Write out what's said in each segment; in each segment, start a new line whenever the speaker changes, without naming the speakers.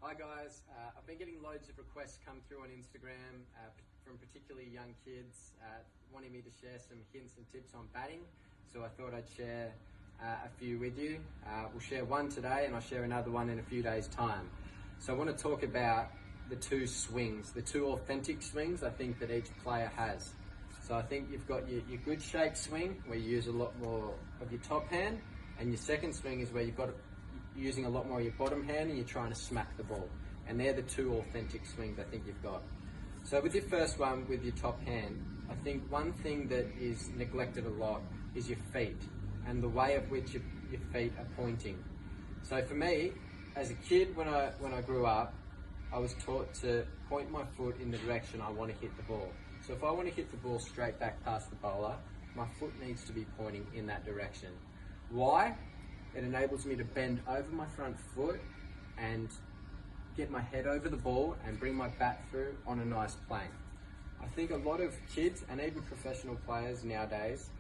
Hi guys, I've been getting loads of requests come through on Instagram from particularly young kids wanting me to share some hints and tips on batting. So I thought I'd share a few with you. We'll share one today and I'll share another one in a few days' time. So I want to talk about the two swings, the two authentic swings I think that each player has. So I think you've got your good shape swing where you use a lot more of your top hand, and your second swing is where you've got using a lot more of your bottom hand and you're trying to smack the ball. And they're the two authentic swings I think you've got. So with your first one, with your top hand, I think one thing that is neglected a lot is your feet and the way of which your feet are pointing. So for me, as a kid when I grew up, I was taught to point my foot in the direction I want to hit the ball. So if I want to hit the ball straight back past the bowler, my foot needs to be pointing in that direction. Why? It enables me to bend over my front foot and get my head over the ball and bring my bat through on a nice plane. I think a lot of kids and even professional players nowadays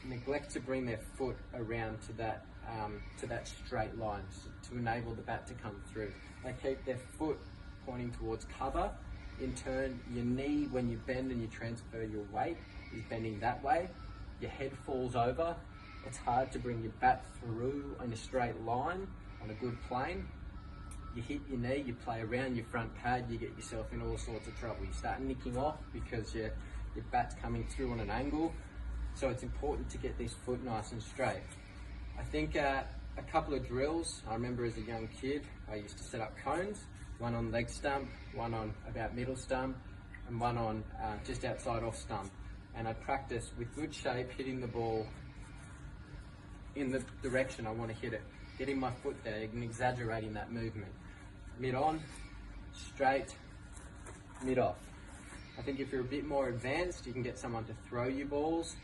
neglect to bring their foot around to that straight line to enable the bat to come through. They keep their foot pointing towards cover. In turn, your knee, when you bend and you transfer your weight, is bending that way. Your head falls over. It's hard to bring your bat through in a straight line on a good plane. You hit your knee, you play around your front pad, you get yourself in all sorts of trouble. You start nicking off because your bat's coming through on an angle. So it's important to get this foot nice and straight. I think a couple of drills, I remember as a young kid, I used to set up cones, one on leg stump, one on about middle stump, and one on just outside off stump. And I practice with good shape, hitting the ball in the direction I want to hit it, getting my foot there and exaggerating that movement. Mid on, straight, mid off. I think if you're a bit more advanced, you can get someone to throw you balls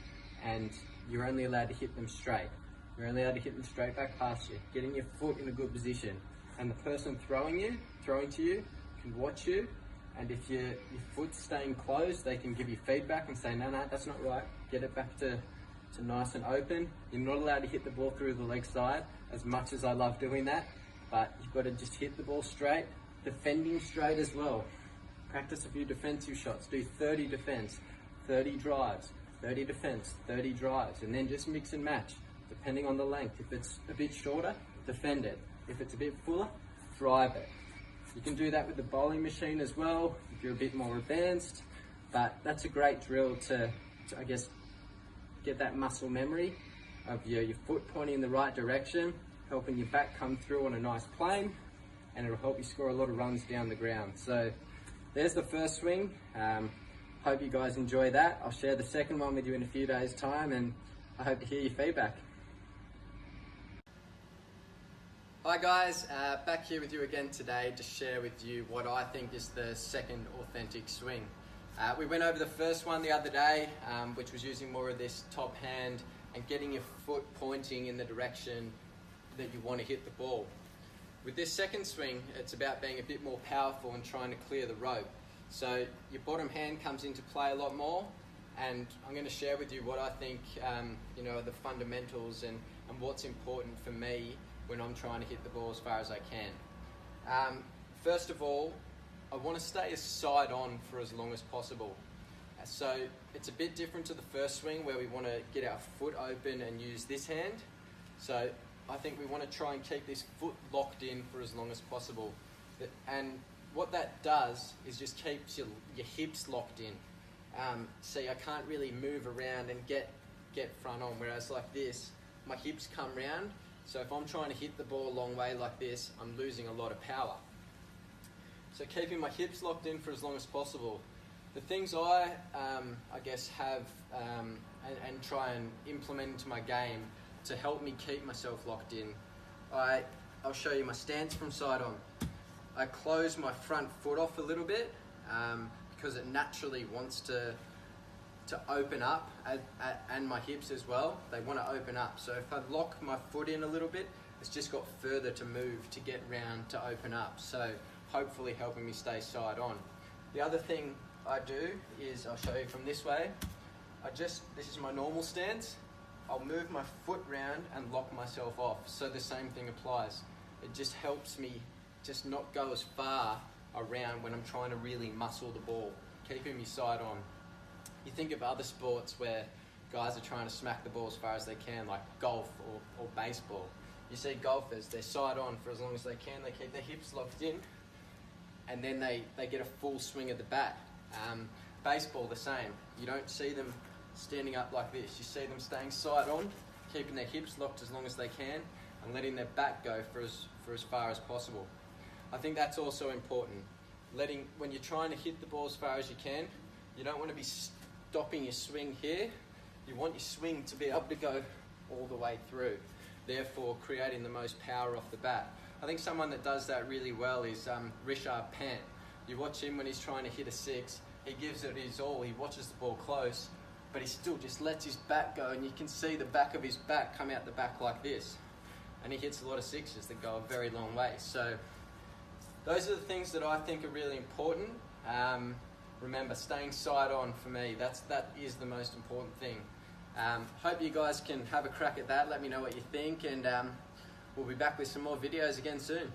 and you're only allowed to hit them straight. You're only allowed to hit them straight back past you, getting your foot in a good position. And the person throwing to you can watch you, and if your foot's staying closed, they can give you feedback and say, no, that's not right. Get it back to nice and open. You're not allowed to hit the ball through the leg side, as much as I love doing that, but you've got to just hit the ball straight, defending straight as well. Practice a few defensive shots, do 30 defense, 30 drives, 30 defense, 30 drives, and then just mix and match, depending on the length. If it's a bit shorter, defend it. If it's a bit fuller, drive it. You can do that with the bowling machine as well, if you're a bit more advanced, but that's a great drill to I guess, get that muscle memory of your foot pointing in the right direction, helping your bat come through on a nice plane, and it'll help you score a lot of runs down the ground. So there's the first swing. Hope you guys enjoy that. I'll share the second one with you in a few days' time, and I hope to hear your feedback. Hi guys, back here with you again today to share with you what I think is the second authentic swing. We went over the first one the other day, which was using more of this top hand and getting your foot pointing in the direction that you want to hit the ball. With this second swing, it's about being a bit more powerful and trying to clear the rope. So your bottom hand comes into play a lot more, and I'm going to share with you what I think are the fundamentals and what's important for me when I'm trying to hit the ball as far as I can. First of all, I want to stay side on for as long as possible. So it's a bit different to the first swing where we want to get our foot open and use this hand. So I think we want to try and keep this foot locked in for as long as possible. And what that does is just keeps your hips locked in. See, I can't really move around and get front on, whereas like this, my hips come round. So if I'm trying to hit the ball a long way like this, I'm losing a lot of power. So keeping my hips locked in for as long as possible. The things I guess have and try and implement into my game to help me keep myself locked in. I'll show you my stance from side on. I close my front foot off a little bit because it naturally wants to open up, and my hips as well. They want to open up. So if I lock my foot in a little bit, it's just got further to move to get round to open up. So hopefully helping me stay side on. The other thing I do is, I'll show you from this way. This is my normal stance. I'll move my foot round and lock myself off. So the same thing applies. It just helps me just not go as far around when I'm trying to really muscle the ball, keeping me side on. You think of other sports where guys are trying to smack the ball as far as they can, like golf or baseball. You see golfers, they're side on for as long as they can, they keep their hips locked in, and then they get a full swing of the bat. Baseball, the same. You don't see them standing up like this. You see them staying side on, keeping their hips locked as long as they can, and letting their bat go for as far as possible. I think that's also important. When you're trying to hit the ball as far as you can, you don't want to be stopping your swing here. You want your swing to be able to go all the way through, therefore creating the most power off the bat. I think someone that does that really well is Rishabh Pant. You watch him when he's trying to hit a six, he gives it his all, he watches the ball close, but he still just lets his bat go, and you can see the back of his bat come out the back like this. And he hits a lot of sixes that go a very long way. So those are the things that I think are really important. Remember, staying side on for me, that is the most important thing. Hope you guys can have a crack at that. Let me know what you think, and we'll be back with some more videos again soon.